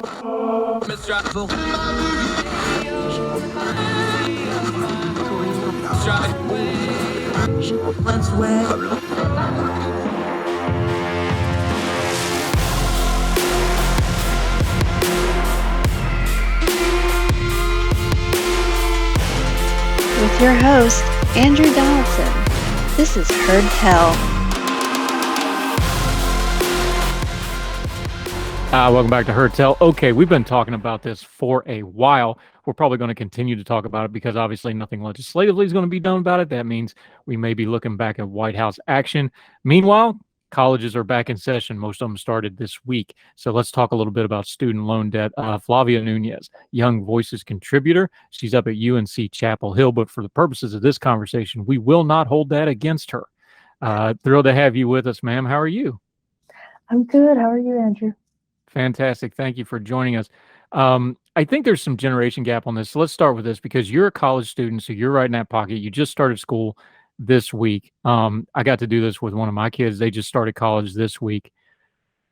With your host, Andrew Donaldson. This is Heard Tell. Welcome back to Heard Tell. Okay, we've been talking about this for a while. We're probably going to continue to talk about it because obviously nothing legislatively is going to be done about it. That means we may be looking back at White House action. Meanwhile, colleges are back in session. Most of them started this week. So let's talk a little bit about student loan debt. Flavia Nunez, Young Voices contributor. She's up at UNC Chapel Hill, but for the purposes of this conversation, we will not hold that against her. Thrilled to have you with us, ma'am. How are you? I'm good. How are you, Andrew? Fantastic. Thank you for joining us. I think there's some generation gap on this. So let's start with this because you're a college student, so you're right in that pocket. You just started school this week. I got to do this with one of my kids. They just started college this week.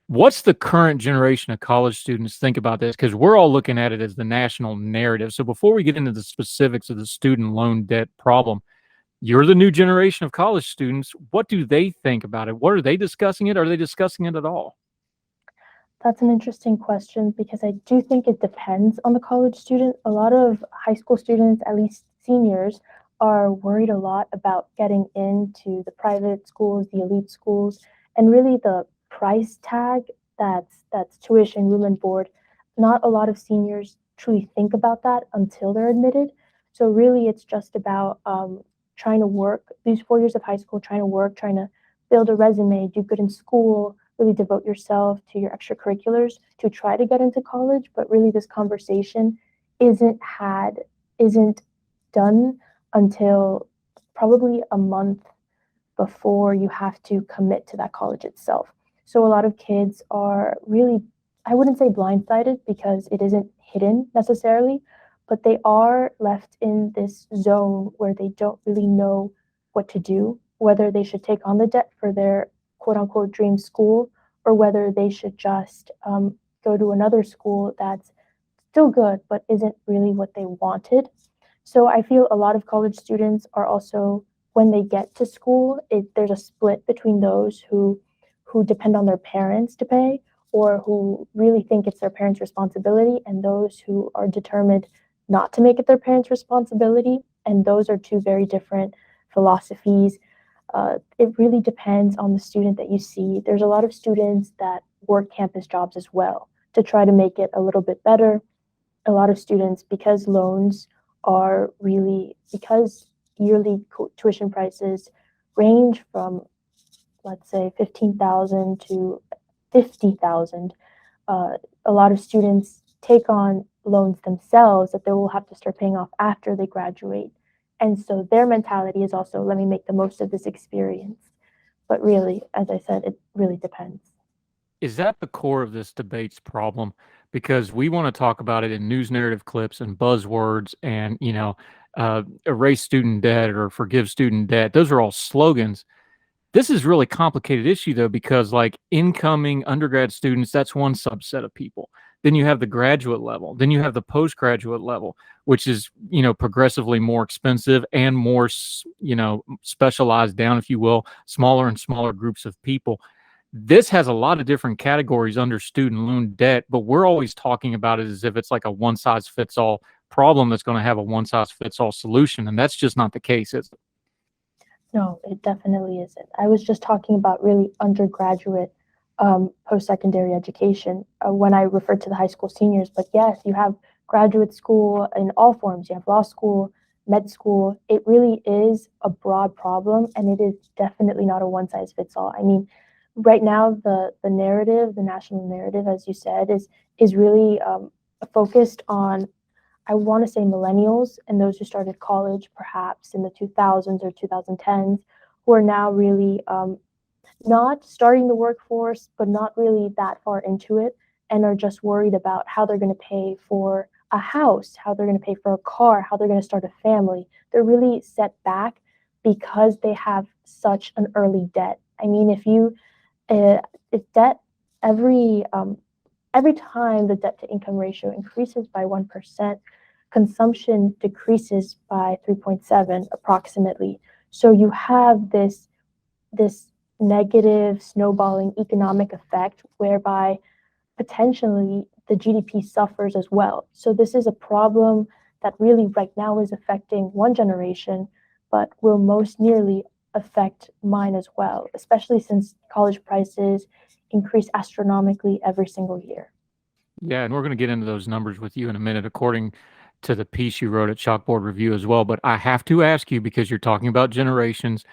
What's the current generation of college students think about this? Because we're all looking at it as the national narrative. So before we get into the specifics of the student loan debt problem, you're the new generation of college students. What do they think about it? What are they discussing it? Are they discussing it at all? That's an interesting question because I do think it depends on the college student. A lot of high school students, at least seniors, are worried a lot about getting into the private schools, the elite schools, and really the price tag that's tuition, room and board. Not a lot of seniors truly think about that until they're admitted. So really it's just about trying to work these 4 years of high school, trying to build a resume, do good in school, really devote yourself to your extracurriculars to try to get into college. But really this conversation isn't done until probably a month before you have to commit to that college itself. So a lot of kids are really, I wouldn't say blindsided because it isn't hidden necessarily, but they are left in this zone where they don't really know what to do, whether they should take on the debt for their quote unquote dream school, or whether they should just go to another school that's still good, but isn't really what they wanted. So I feel a lot of college students are also, when they get to school, there's a split between those who depend on their parents to pay, or who really think it's their parents' responsibility, and those who are determined not to make it their parents' responsibility. And those are two very different philosophies. It really depends on the student that you see. There's a lot of students that work campus jobs as well to try to make it a little bit better. A lot of students, because yearly tuition prices range from, let's say, $15,000 to $50,000, a lot of students take on loans themselves that they will have to start paying off after they graduate. And so their mentality is also, let me make the most of this experience. But really, as I said, it really depends. Is that the core of this debate's problem? Because we want to talk about it in news narrative clips and buzzwords and, erase student debt or forgive student debt. Those are all slogans. This is a really complicated issue, though, because like incoming undergrad students, that's one subset of people. Then you have the graduate level. Then you have the postgraduate level, which is, progressively more expensive and more, specialized down, if you will, smaller and smaller groups of people. This has a lot of different categories under student loan debt, but we're always talking about it as if it's like a one-size-fits-all problem that's going to have a one-size-fits-all solution, and that's just not the case, is it? No, it definitely isn't. I was just talking about really undergraduate post-secondary education when I referred to the high school seniors. But yes, you have graduate school in all forms. You have law school, med school. It really is a broad problem, and it is definitely not a one-size-fits-all. I mean, right now, the narrative, the national narrative, as you said, is really focused on, I want to say, millennials and those who started college perhaps in the 2000s or 2010s, who are now really not starting the workforce, but not really that far into it, and are just worried about how they're going to pay for a house, how they're going to pay for a car, how they're going to start a family. They're really set back because they have such an early debt. I mean, if debt, every every time the debt to income ratio increases by 1%, consumption decreases by 3.7 approximately. So you have this negative snowballing economic effect whereby potentially the GDP suffers as well. So this is a problem that really right now is affecting one generation, but will most nearly affect mine as well, especially since college prices increase astronomically every single year. Yeah, and we're going to get into those numbers with you in a minute, according to the piece you wrote at Chalkboard Review as well. But I have to ask you, because you're talking about generations,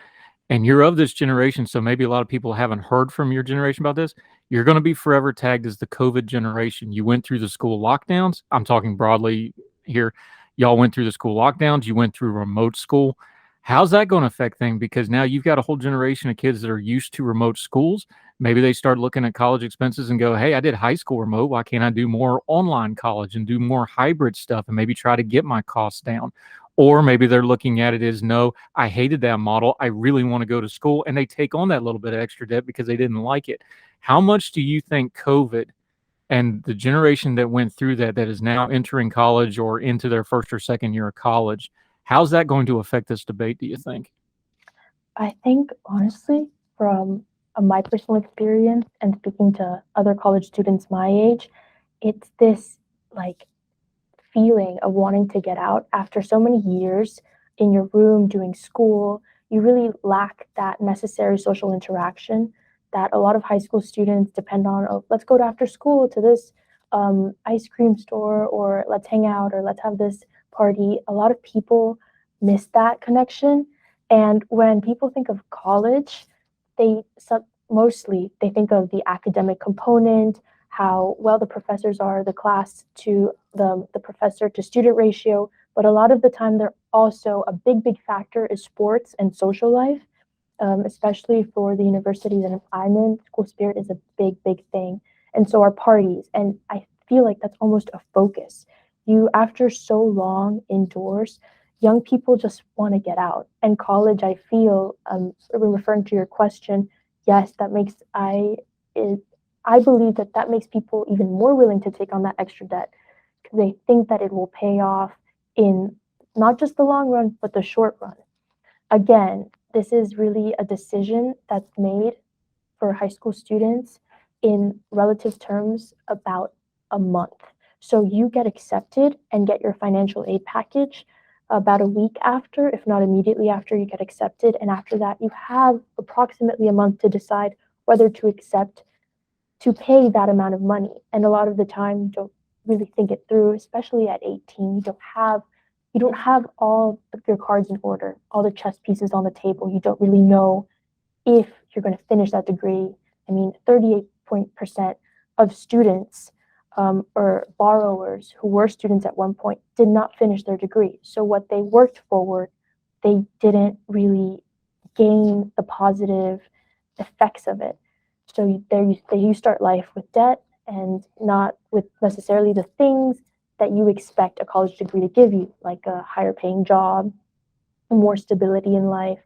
and you're of this generation, so maybe a lot of people haven't heard from your generation about this. You're going to be forever tagged as the COVID generation. You went through the school lockdowns. I'm talking broadly here. Y'all went through the school lockdowns. You went through remote school. How's that going to affect things? Because now you've got a whole generation of kids that are used to remote schools. Maybe they start looking at college expenses and go, hey, I did high school remote. Why can't I do more online college and do more hybrid stuff and maybe try to get my costs down? Or maybe they're looking at it as, no, I hated that model. I really want to go to school. And they take on that little bit of extra debt because they didn't like it. How much do you think COVID and the generation that went through that is now entering college or into their first or second year of college, how's that going to affect this debate, do you think? I think, honestly, from my personal experience and speaking to other college students my age, it's this like feeling of wanting to get out after so many years in your room doing school. You really lack that necessary social interaction that a lot of high school students depend on. Oh, let's go to after school to this ice cream store, or let's hang out, or let's have this party. A lot of people miss that connection. And when people think of college, they mostly they think of the academic component, how well the professors are, the class to the professor to student ratio. But a lot of the time, they're also a big factor is sports and social life, especially for the university that I'm in. School spirit is a big thing. And so are parties. And I feel like that's almost a focus. After so long indoors, young people just want to get out. And college, I feel, referring to your question, yes, I believe that makes people even more willing to take on that extra debt because they think that it will pay off in not just the long run, but the short run. Again, this is really a decision that's made for high school students in relative terms about a month. So you get accepted and get your financial aid package about a week after, if not immediately after you get accepted. And after that, you have approximately a month to decide whether to pay that amount of money. And a lot of the time, you don't really think it through, especially at 18. You don't have all of your cards in order, all the chess pieces on the table. You don't really know if you're going to finish that degree. I mean, 38% of students or borrowers who were students at one point did not finish their degree. So what they worked forward, they didn't really gain the positive effects of it. So you start life with debt and not with necessarily the things that you expect a college degree to give you, like a higher paying job, more stability in life.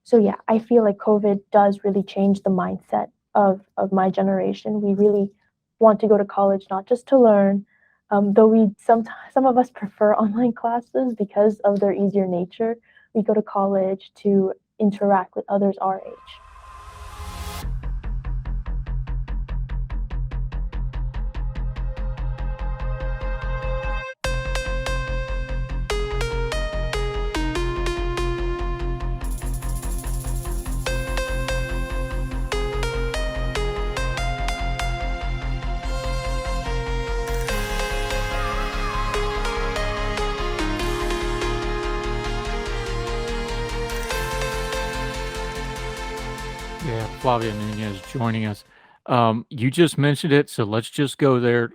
So yeah, I feel like COVID does really change the mindset of my generation. We really want to go to college not just to learn, though some of us prefer online classes because of their easier nature. We go to college to interact with others our age. Yeah, Flavia Nunez joining us. You just mentioned it, so let's just go there.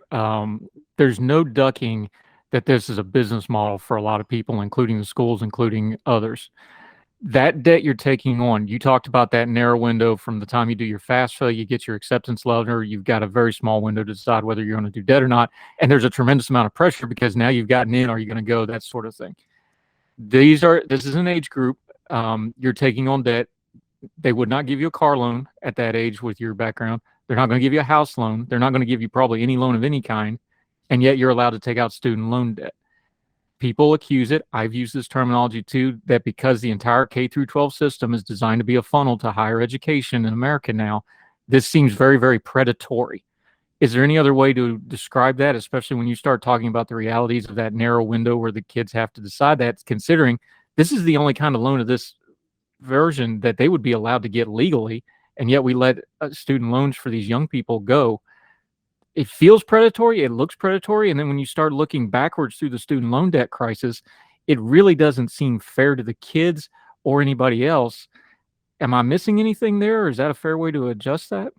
There's no ducking that this is a business model for a lot of people, including the schools, including others. That debt you're taking on, you talked about that narrow window from the time you do your FAFSA, you get your acceptance letter, you've got a very small window to decide whether you're going to do debt or not. And there's a tremendous amount of pressure because now you've gotten in, are you going to go, that sort of thing. This is an age group. You're taking on debt. They would not give you a car loan at that age with your background. They're not going to give you a house loan. They're not going to give you probably any loan of any kind. And yet you're allowed to take out student loan debt. People accuse it, I've used this terminology too, that because the entire K through 12 system is designed to be a funnel to higher education in America now, this seems very, very predatory. Is there any other way to describe that, especially when you start talking about the realities of that narrow window where the kids have to decide that, considering this is the only kind of loan of this version that they would be allowed to get legally, and yet we let student loans for these young people go? It feels predatory, it looks predatory, and then when you start looking backwards through the student loan debt crisis, it really doesn't seem fair to the kids or anybody else. Am I missing anything there, or is that a fair way to adjust that?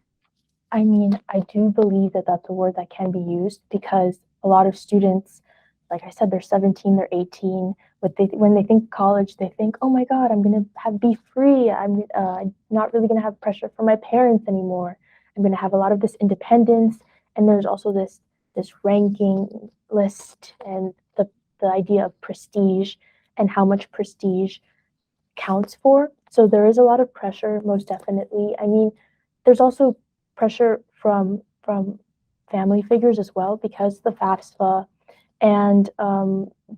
I mean, I do believe that that's a word that can be used because a lot of students, like I said, they're 17, they're 18. But when they think college, they think, oh my God, I'm going to be free. I'm not really going to have pressure from my parents anymore. I'm going to have a lot of this independence. And there's also this ranking list and the idea of prestige and how much prestige counts for. So there is a lot of pressure, most definitely. I mean, there's also pressure from family figures as well, because the FAFSA and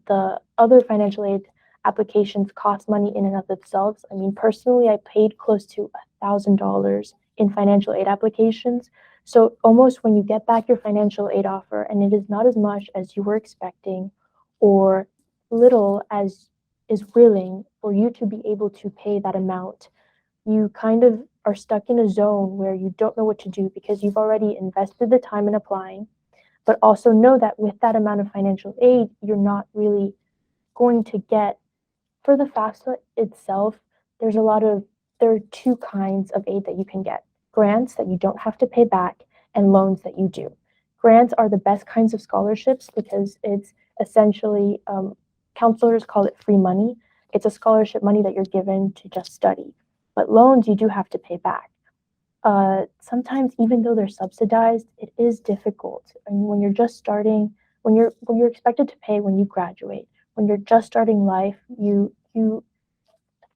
the other financial aid applications cost money in and of themselves. I mean, personally, I paid close to $1,000 in financial aid applications. So almost when you get back your financial aid offer and it is not as much as you were expecting or little as is willing for you to be able to pay that amount, you kind of are stuck in a zone where you don't know what to do because you've already invested the time in applying, but also know that with that amount of financial aid, you're not really going to get, for the FAFSA itself, there are two kinds of aid that you can get: grants that you don't have to pay back and loans that you do. Grants are the best kinds of scholarships because it's essentially, counselors call it free money. It's a scholarship money that you're given to just study. But loans you do have to pay back. Sometimes, even though they're subsidized, it is difficult. And when you're just starting, when you're expected to pay when you graduate, when you're just starting life, you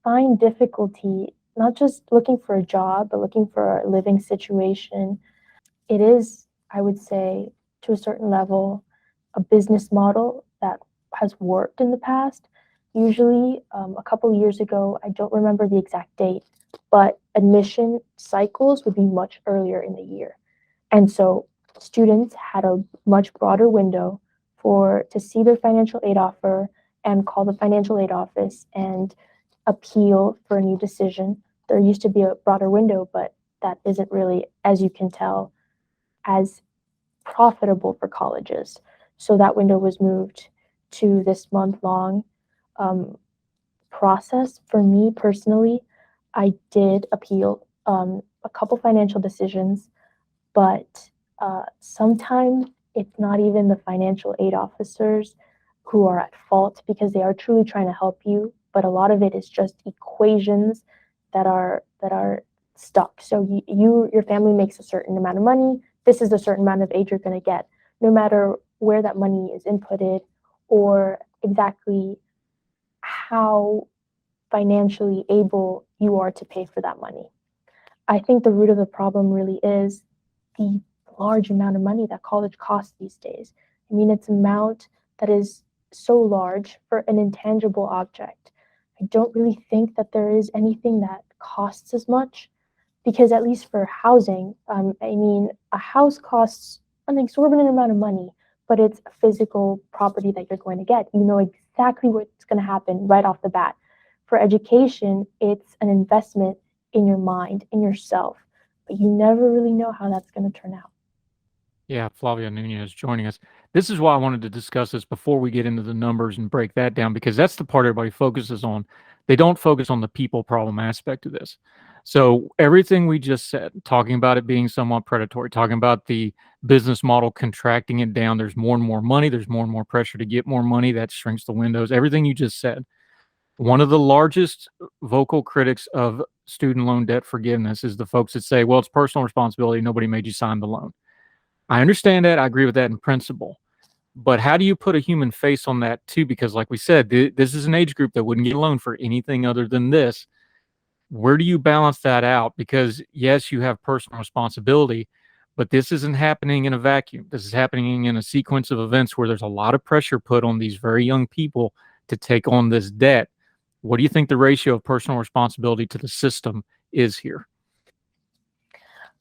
find difficulty not just looking for a job, but looking for a living situation. It is, I would say, to a certain level, a business model that has worked in the past. Usually, a couple of years ago, I don't remember the exact date, but admission cycles would be much earlier in the year. And so students had a much broader window to see their financial aid offer and call the financial aid office and appeal for a new decision. There used to be a broader window, but that isn't really, as you can tell, as profitable for colleges. So that window was moved to this month-long process. For me personally, I did appeal a couple financial decisions, but sometimes it's not even the financial aid officers who are at fault because they are truly trying to help you, but a lot of it is just equations that are stuck. So your family makes a certain amount of money. This is a certain amount of aid you're going to get, no matter where that money is inputted or exactly how financially able you are to pay for that money. I think the root of the problem really is the large amount of money that college costs these days. I mean, it's an amount that is so large for an intangible object. I don't really think that there is anything that costs as much, because at least for housing, I mean, a house costs an exorbitant amount of money, but it's a physical property that you're going to get. You know exactly what's going to happen right off the bat. For education, it's an investment in your mind, in yourself, but you never really know how that's going to turn out. Yeah, Flavia Nunez joining us. This is why I wanted to discuss this before we get into the numbers and break that down, because that's the part everybody focuses on. They don't focus on the people problem aspect of this. So everything we just said, talking about it being somewhat predatory, talking about the business model contracting it down, there's more and more money, there's more and more pressure to get more money, that shrinks the windows, everything you just said. One of the largest vocal critics of student loan debt forgiveness is the folks that say, well, it's personal responsibility, nobody made you sign the loan. I understand that. I agree with that in principle. But how do you put a human face on that too? Because like we said, this is an age group that wouldn't get a loan for anything other than this. Where do you balance that out? Because yes, you have personal responsibility, But this isn't happening in a vacuum. This is happening in a sequence of events where there's a lot of pressure put on these very young people to take on this debt. What do you think the ratio of personal responsibility to the system is here?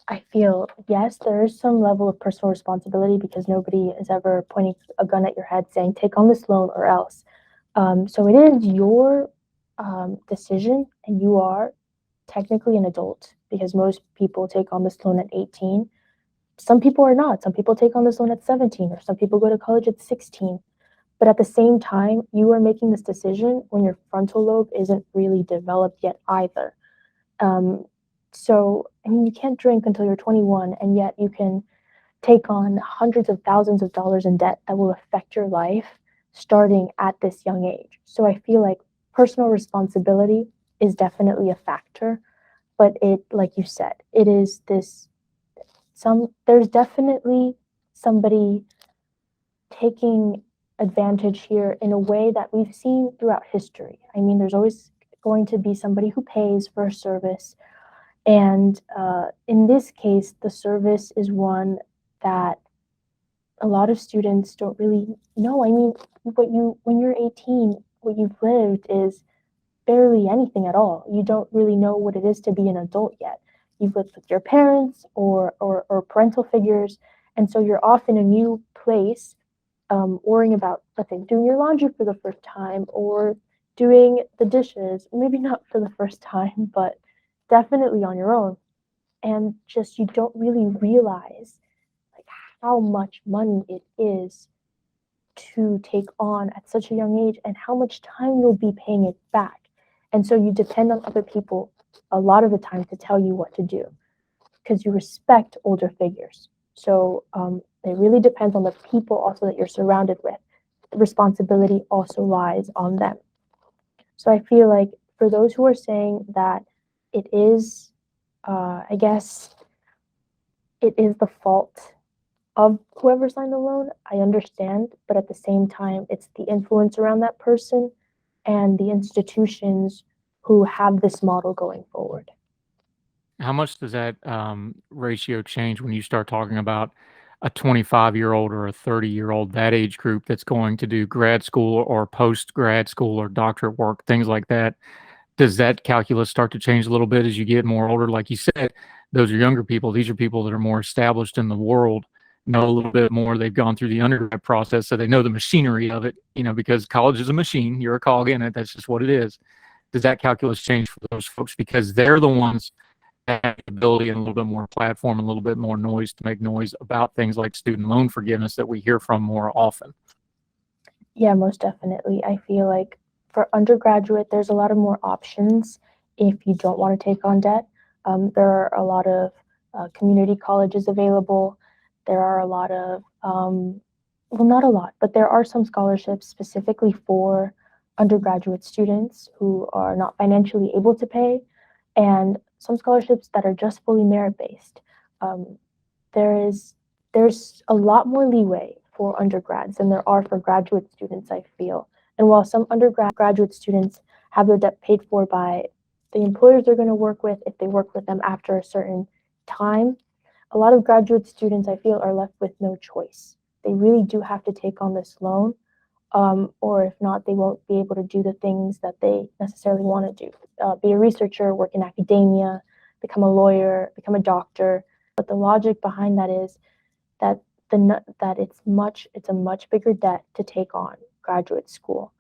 I feel, yes, there is some level of personal responsibility because nobody is ever pointing a gun at your head saying, take on this loan or else. So it is your decision, and you are technically an adult because most people take on this loan at 18. Some people are not. Some people take on this loan at 17, or some people go to college at 16. But at the same time, you are making this decision when your frontal lobe isn't really developed yet either. Um, so, I mean, you can't drink until you're 21, and yet you can take on hundreds of thousands of dollars in debt that will affect your life starting at this young age. So I feel like personal responsibility is definitely a factor, but it, like you said, it is this there's definitely somebody taking advantage here in a way that we've seen throughout history. I mean, there's always going to be somebody who pays for a service. And in this case, the service is one that a lot of students don't really know. I mean, when you're 18, what you've lived is barely anything at all. You don't really know what it is to be an adult yet. You've lived with your parents or parental figures, and so you're off in a new place, worrying about, let's say, doing your laundry for the first time or doing the dishes, maybe not for the first time, but definitely on your own. And just you don't really realize like how much money it is to take on at such a young age and how much time you'll be paying it back. And so you depend on other people a lot of the time to tell you what to do because you respect older figures. So it really depends on the people also that you're surrounded with. The responsibility also lies on them. So I feel like for those who are saying that it is, I guess, it is the fault of whoever signed the loan, I understand, but at the same time, it's the influence around that person and the institutions who have this model going forward. How much does that ratio change when you start talking about a 25-year-old or a 30-year-old, that age group that's going to do grad school or post grad school or doctorate work, things like that? Does that calculus start to change a little bit as you get more older? Like you said, those are younger people. These are people that are more established in the world, know a little bit more. They've gone through the undergrad process, so they know the machinery of it, because college is a machine. You're a cog in it. That's just what it is. Does that calculus change for those folks because they're the ones that have the ability and a little bit more platform and a little bit more noise to make noise about things like student loan forgiveness that we hear from more often? Yeah, most definitely. I feel like for undergraduate, there's a lot of more options if you don't want to take on debt. There are a lot of community colleges available. There are a lot of, well, not a lot, but there are some scholarships specifically for undergraduate students who are not financially able to pay, and some scholarships that are just fully merit-based. Um, there's a lot more leeway for undergrads than there are for graduate students, I feel. And while some undergraduate students have their debt paid for by the employers they're going to work with, if they work with them after a certain time, a lot of graduate students, I feel, are left with no choice. They really do have to take on this loan, or if not, they won't be able to do the things that they necessarily want to do. Be a researcher, work in academia, become a lawyer, become a doctor. But the logic behind that is that it's a much bigger debt to take on graduate school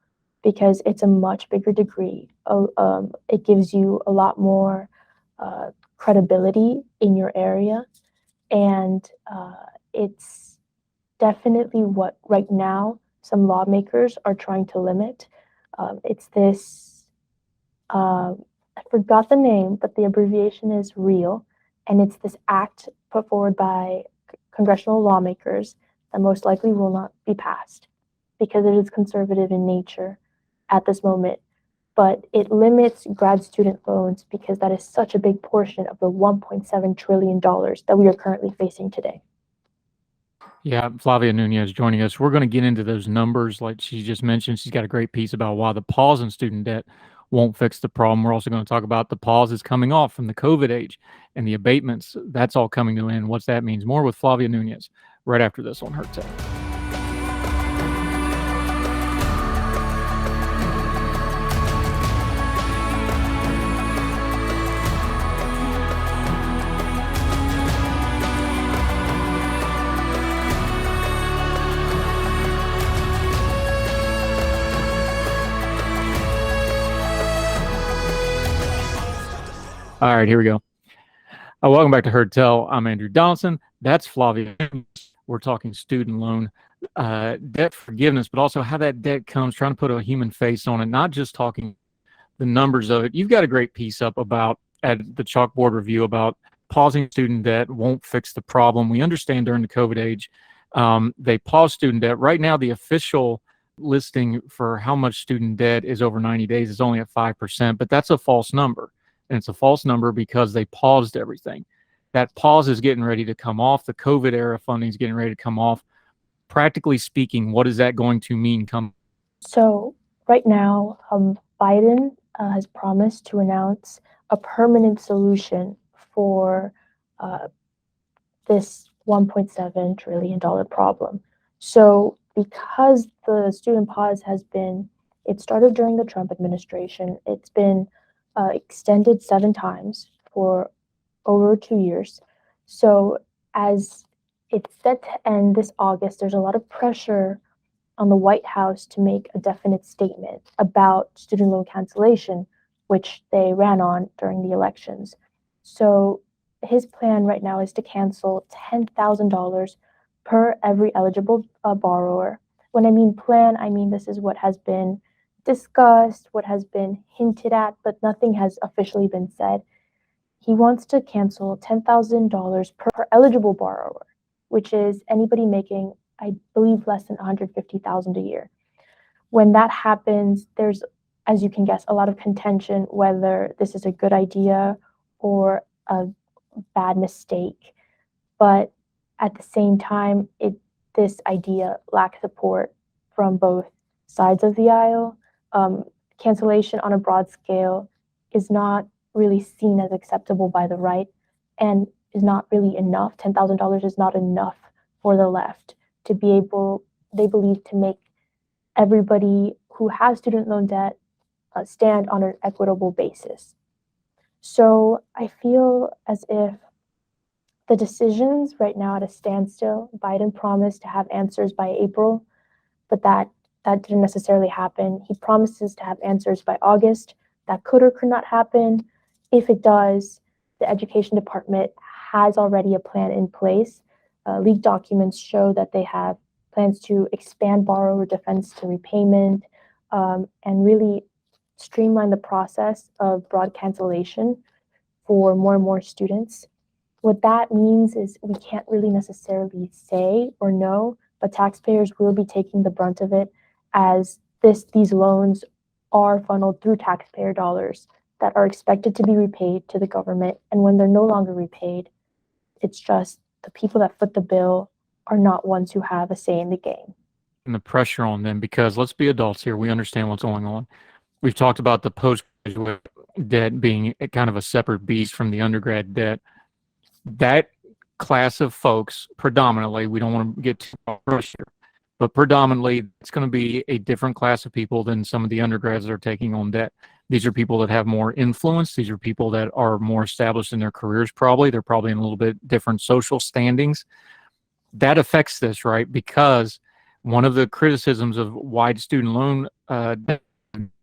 because it's a much bigger degree. It gives you a lot more credibility in your area, and it's definitely what right now some lawmakers are trying to limit. It's this, I forgot the name, but the abbreviation is REAL, and it's this act put forward by congressional lawmakers that most likely will not be passed because it is conservative in nature at this moment. But it limits grad student loans because that is such a big portion of the $1.7 trillion that we are currently facing today. Yeah, Flavia Nunez joining us. We're going to get into those numbers like she just mentioned. She's got a great piece about why the pause in student debt won't fix the problem. We're also going to talk about the pause is coming off from the COVID age and the abatements. That's all coming to an end. What that means. More with Flavia Nunez right after this on Her Tech. All right, here we go. Welcome back to Heard Tell. I'm Andrew Donaldson. That's Flavia. We're talking student loan debt forgiveness, but also how that debt comes, trying to put a human face on it, not just talking the numbers of it. You've got a great piece up about at the chalkboard review about pausing student debt won't fix the problem. We understand during the COVID age, they paused student debt. Right now, the official listing for how much student debt is over 90 days is only at 5%, but that's a false number. And it's a false number because they paused everything. That pause is getting ready to come off. The COVID era funding is getting ready to come off. Practically speaking, what is that going to mean? So right now, Biden has promised to announce a permanent solution for this $1.7 trillion problem. So because the student pause has been, it started during the Trump administration, it's been extended 7 times for over 2 years. So as it's set to end this August, there's a lot of pressure on the White House to make a definite statement about student loan cancellation, which they ran on during the elections. So his plan right now is to cancel $10,000 per every eligible borrower. When I mean plan, I mean this is what has been discussed, what has been hinted at, but nothing has officially been said. He wants to cancel $10,000 per eligible borrower, which is anybody making, I believe, less than $150,000 a year. When that happens, there's, as you can guess, a lot of contention whether this is a good idea or a bad mistake. But at the same time, this idea lacks support from both sides of the aisle. Cancellation on a broad scale is not really seen as acceptable by the right and is not really enough. $10,000 is not enough for the left to be able, they believe, to make everybody who has student loan debt stand on an equitable basis. So I feel as if the decision's right now at a standstill. Biden promised to have answers by April, but that didn't necessarily happen. He promises to have answers by August. That could or could not happen. If it does, the education department has already a plan in place. Leaked documents show that they have plans to expand borrower defense to repayment and really streamline the process of broad cancellation for more and more students. What that means is we can't really necessarily say or know, but taxpayers will be taking the brunt of it as these loans are funneled through taxpayer dollars that are expected to be repaid to the government. And when they're no longer repaid, it's just the people that foot the bill are not ones who have a say in the game. And the pressure on them, because let's be adults here. We understand what's going on. We've talked about the postgraduate debt being kind of a separate beast from the undergrad debt. That class of folks, predominantly, we don't want to get too rushed here, but predominantly it's going to be a different class of people than some of the undergrads that are taking on debt. These are people that have more influence. These are people that are more established in their careers probably. They're probably in a little bit different social standings. That affects this, right? Because one of the criticisms of wide student loan debt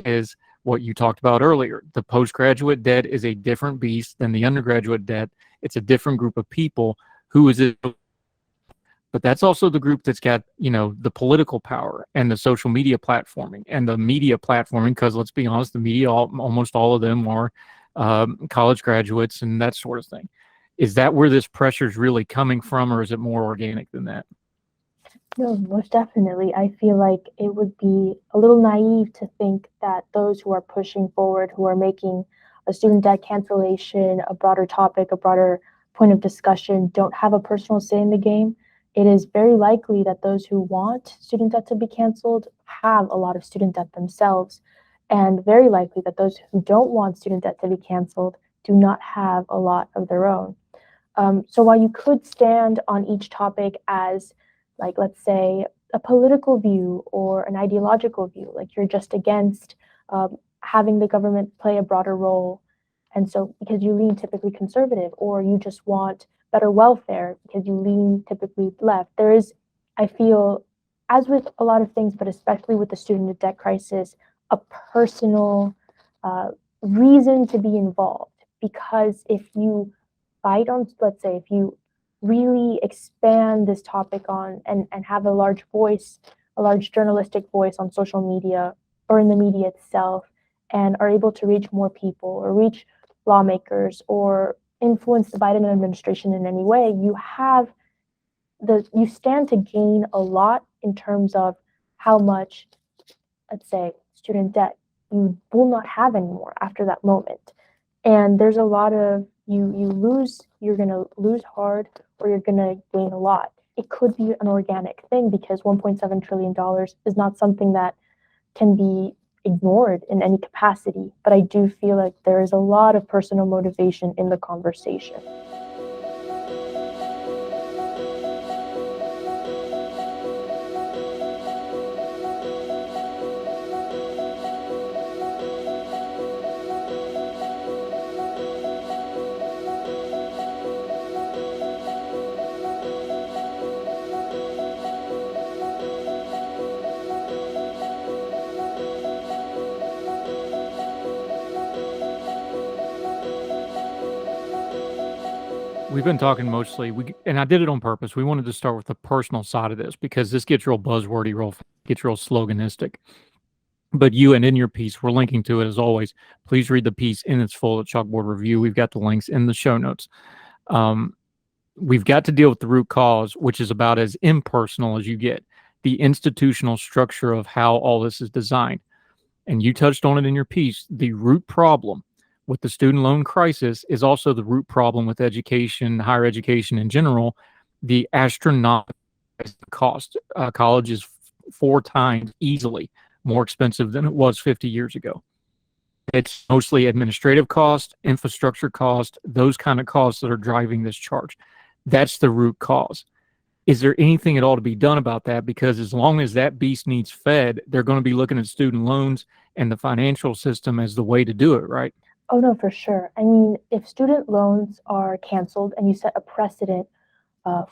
is what you talked about earlier. The postgraduate debt is a different beast than the undergraduate debt. It's a different group of people. Who is it? But that's also the group that's got, the political power and the social media platforming and the media platforming, because let's be honest, the media, almost all of them are college graduates and that sort of thing. Is that where this pressure is really coming from, or is it more organic than that? No, most definitely. I feel like it would be a little naive to think that those who are pushing forward, who are making a student debt cancellation a broader topic, a broader point of discussion, don't have a personal say in the game. It is very likely that those who want student debt to be canceled have a lot of student debt themselves. and very likely that those who don't want student debt to be canceled do not have a lot of their own. So while you could stand on each topic as, like, let's say, a political view or an ideological view, like you're just against having the government play a broader role, and so because you lean typically conservative, or you just want better welfare because you lean typically left, there is, I feel, as with a lot of things, but especially with the student debt crisis, a personal reason to be involved. Because if you fight on, let's say, if you really expand this topic on and have a large voice, a large journalistic voice on social media or in the media itself, and are able to reach more people or reach lawmakers or influence the Biden administration in any way, you stand to gain a lot in terms of how much, let's say, student debt you will not have anymore after that moment. And there's a lot of you're going to lose hard, or you're going to gain a lot. It could be an organic thing, because $1.7 trillion is not something that can be ignored in any capacity. But I do feel like there is a lot of personal motivation in the conversation. We've been talking mostly, and I did it on purpose. We wanted to start with the personal side of this because this gets real buzzwordy, gets real sloganistic. But you, and in your piece, we're linking to it as always. Please read the piece in its full at Chalkboard Review. We've got the links in the show notes. We've got to deal with the root cause, which is about as impersonal as you get, the institutional structure of how all this is designed. And you touched on it in your piece. The root problem with the student loan crisis is also the root problem with education, higher education in general, the astronomical cost. College is 4 times easily more expensive than it was 50 years ago. It's mostly administrative cost, infrastructure cost, those kind of costs that are driving this charge. That's the root cause. Is there anything at all to be done about that? Because as long as that beast needs fed, they're going to be looking at student loans and the financial system as the way to do it, right? Oh, no, for sure. I mean, if student loans are canceled and you set a precedent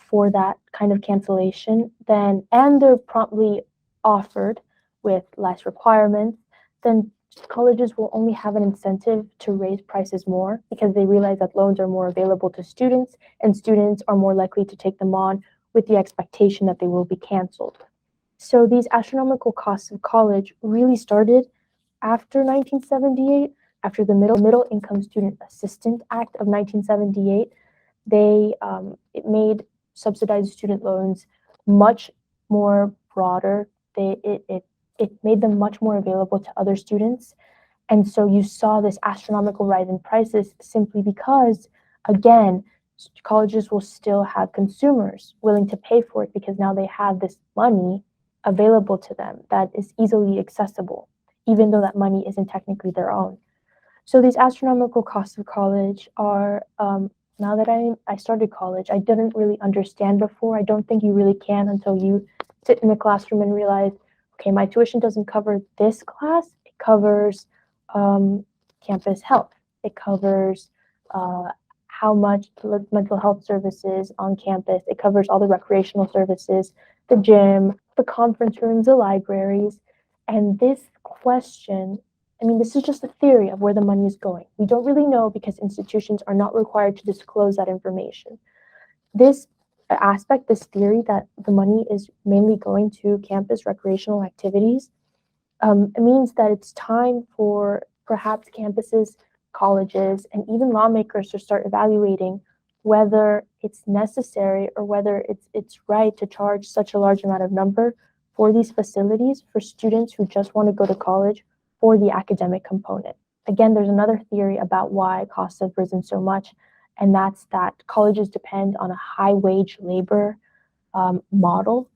for that kind of cancellation, then, and they're promptly offered with less requirements, then colleges will only have an incentive to raise prices more, because they realize that loans are more available to students, and students are more likely to take them on with the expectation that they will be canceled. So these astronomical costs of college really started after 1978. After the Middle Income Student Assistance Act of 1978, it made subsidized student loans much more broader. It made them much more available to other students. And so you saw this astronomical rise in prices simply because, again, colleges will still have consumers willing to pay for it, because now they have this money available to them that is easily accessible, even though that money isn't technically their own. So these astronomical costs of college are, now that I started college, I didn't really understand before. I don't think you really can until you sit in a classroom and realize, okay, my tuition doesn't cover this class. It covers campus health. It covers how much mental health services on campus. It covers all the recreational services, the gym, the conference rooms, the libraries. And this question, I mean, this is just a theory of where the money is going. We don't really know, because institutions are not required to disclose that information. This aspect, this theory that the money is mainly going to campus recreational activities, it means that it's time for perhaps campuses, colleges, and even lawmakers to start evaluating whether it's necessary or whether it's right to charge such a large amount of number for these facilities for students who just want to go to college for the academic component. Again, there's another theory about why costs have risen so much, and that's that colleges depend on a high wage labor model,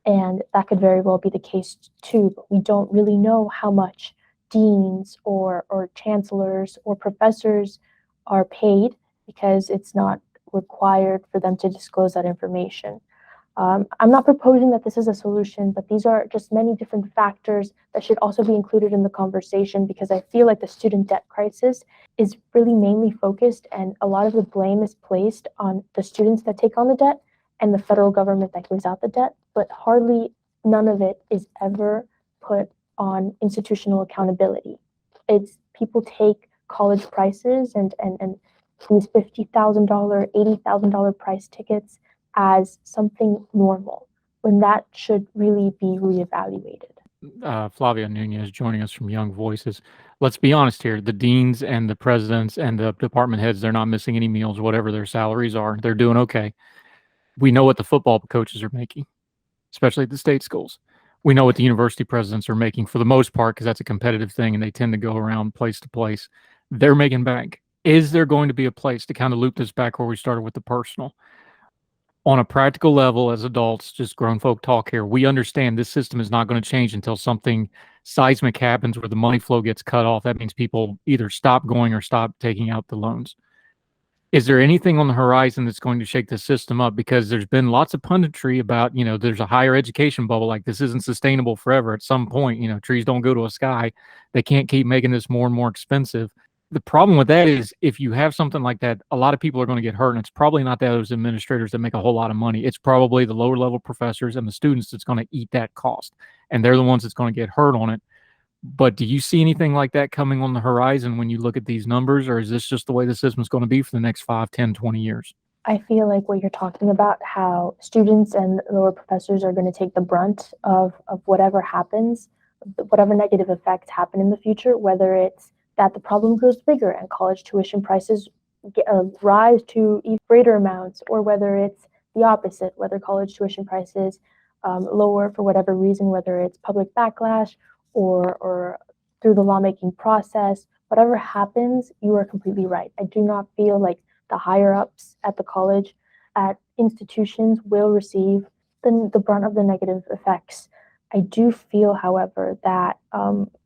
and that could very well be the case too, but we don't really know how much deans or chancellors or professors are paid because it's not required for them to disclose that information. I'm not proposing that this is a solution, but these are just many different factors that should also be included in the conversation, because I feel like the student debt crisis is really mainly focused, and a lot of the blame is placed on the students that take on the debt and the federal government that gives out the debt, but hardly none of it is ever put on institutional accountability. It's people take college prices and these $50,000, $80,000 price tickets as something normal, when that should really be reevaluated. Flavia Nunez joining us from Young Voices. Let's be honest here. The deans and the presidents and the department heads, they're not missing any meals, whatever their salaries are. They're doing okay. We know what the football coaches are making, especially at the state schools. We know what the university presidents are making for the most part, because that's a competitive thing and they tend to go around place to place. They're making bank. Is there going to be a place to kind of loop this back where we started with the personal? On a practical level, as adults, just grown folk talk here, we understand this system is not going to change until something seismic happens where the money flow gets cut off. That means people either stop going or stop taking out the loans. Is there anything on the horizon that's going to shake the system up? Because there's been lots of punditry about, there's a higher education bubble, like this isn't sustainable forever. At some point, trees don't go to a sky. They can't keep making this more and more expensive. The problem with that is, if you have something like that, a lot of people are going to get hurt, and it's probably not those administrators that make a whole lot of money. It's probably the lower level professors and the students that's going to eat that cost, and they're the ones that's going to get hurt on it. But do you see anything like that coming on the horizon when you look at these numbers, or is this just the way the system's going to be for the next 5, 10, 20 years? I feel like what you're talking about, how students and lower professors are going to take the brunt of whatever happens, whatever negative effects happen in the future, whether it's that the problem grows bigger and college tuition prices rise to even greater amounts, or whether it's the opposite, whether college tuition prices lower for whatever reason, whether it's public backlash or through the lawmaking process. Whatever happens, you are completely right. I do not feel like the higher ups at the college, at institutions, will receive the brunt of the negative effects. I do feel, however, that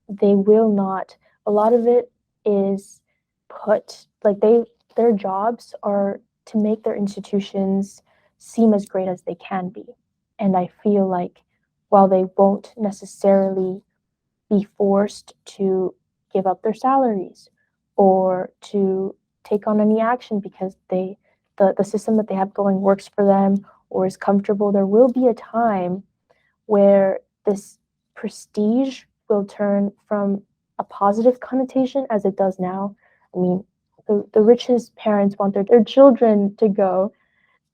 they will not. A lot of it is their jobs are to make their institutions seem as great as they can be. And I feel like while they won't necessarily be forced to give up their salaries or to take on any action because the system that they have going works for them or is comfortable, there will be a time where this prestige will turn from a positive connotation as it does now. I mean, the richest parents want their children to go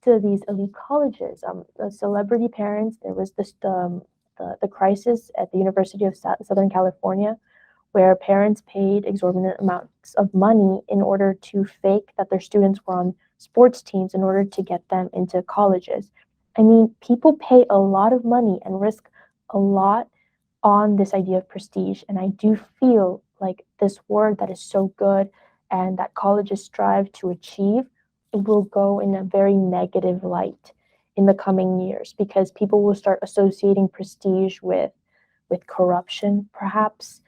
to these elite colleges. The celebrity parents, there was the crisis at the University of Southern California, where parents paid exorbitant amounts of money in order to fake that their students were on sports teams in order to get them into colleges. I mean, people pay a lot of money and risk a lot on this idea of prestige. And I do feel like this word that is so good and that colleges strive to achieve, it will go in a very negative light in the coming years, because people will start associating prestige with corruption, perhaps,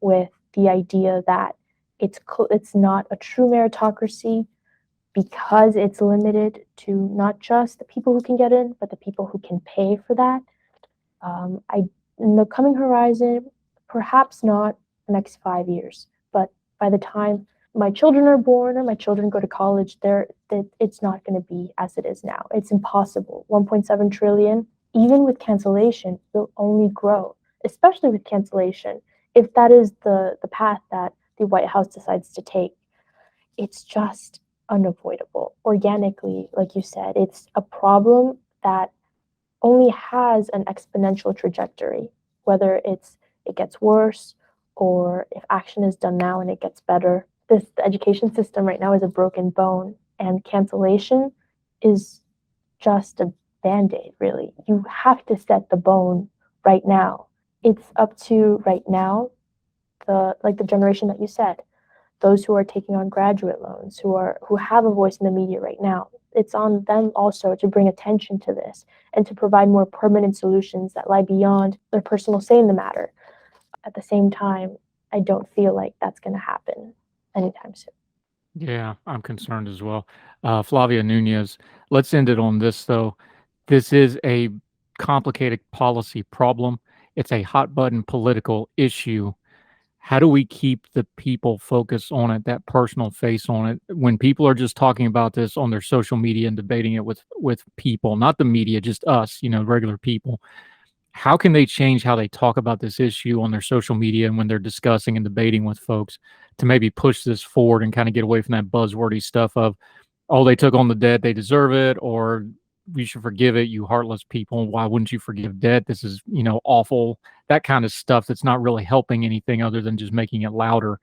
with the idea that it's not a true meritocracy because it's limited to not just the people who can get in, but the people who can pay for that. In the coming horizon, perhaps not the next 5 years, but by the time my children are born or my children go to college, it's not going to be as it is now. It's impossible. 1.7 trillion, even with cancellation, will only grow, especially with cancellation. If that is the path that the White House decides to take, it's just unavoidable. Organically, like you said, it's a problem that only has an exponential trajectory, whether it gets worse or if action is done now and it gets better. The education system right now is a broken bone, and cancellation is just a band-aid, really. You have to set the bone right now. It's up to right now, the generation that you said, those who are taking on graduate loans, who have a voice in the media right now. It's on them also to bring attention to this and to provide more permanent solutions that lie beyond their personal say in the matter. At the same time, I don't feel like that's going to happen anytime soon. Yeah, I'm concerned as well. Flavia Nunez, let's end it on this though. This is a complicated policy problem. It's a hot button political issue. How do we keep the people focused on it, that personal face on it, when people are just talking about this on their social media and debating it with people, not the media, just us, regular people? How can they change how they talk about this issue on their social media and when they're discussing and debating with folks to maybe push this forward and kind of get away from that buzzwordy stuff of, oh, they took on the debt, they deserve it, or you should forgive it, you heartless people. Why wouldn't you forgive debt? This is, awful. That kind of stuff that's not really helping anything other than just making it louder.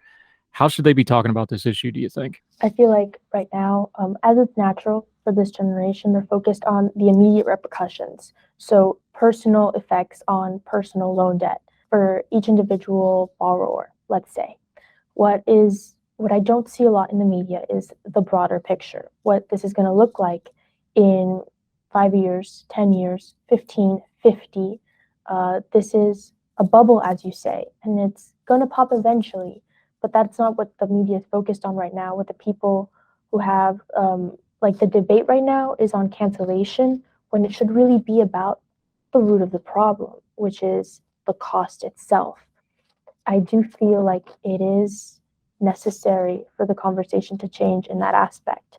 How should they be talking about this issue, do you think? I feel like right now, as it's natural for this generation, they're focused on the immediate repercussions. So personal effects on personal loan debt for each individual borrower, let's say. What I don't see a lot in the media is the broader picture, what this is going to look like in 5 years, 10 years, 15, 50. This is a bubble, as you say, and it's going to pop eventually. But that's not what the media is focused on right now. With the people who have, the debate right now is on cancellation, when it should really be about the root of the problem, which is the cost itself. I do feel like it is necessary for the conversation to change in that aspect,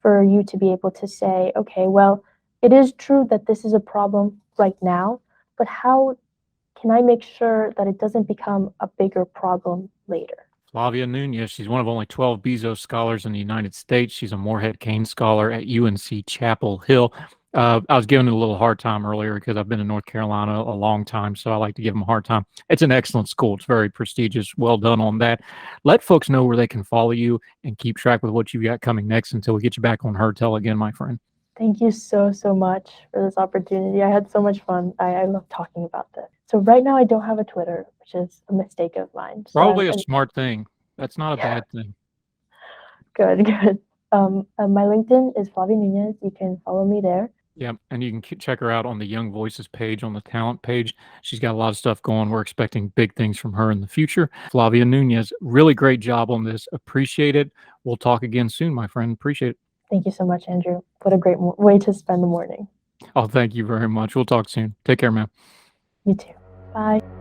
for you to be able to say, okay, well, it is true that this is a problem right now, but how can I make sure that it doesn't become a bigger problem later? Flavia Nunez, she's one of only 12 Bezos scholars in the United States. She's a Morehead Kane scholar at UNC Chapel Hill. I was giving it a little hard time earlier because I've been in North Carolina a long time, so I like to give them a hard time. It's an excellent school. It's very prestigious. Well done on that. Let folks know where they can follow you and keep track with what you've got coming next until we get you back on Heard Tell again, my friend. Thank you so much for this opportunity. I had so much fun. I love talking about this. So right now I don't have a Twitter, which is a mistake of mine. Probably a smart thing. That's not a bad thing. Good. My LinkedIn is Flavia Nunez. You can follow me there. Yeah, and you can check her out on the Young Voices page, on the talent page. She's got a lot of stuff going. We're expecting big things from her in the future. Flavia Nunez, really great job on this. Appreciate it. We'll talk again soon, my friend. Appreciate it. Thank you so much, Andrew. What a great way to spend the morning. Oh, thank you very much. We'll talk soon. Take care, man. You too. Bye.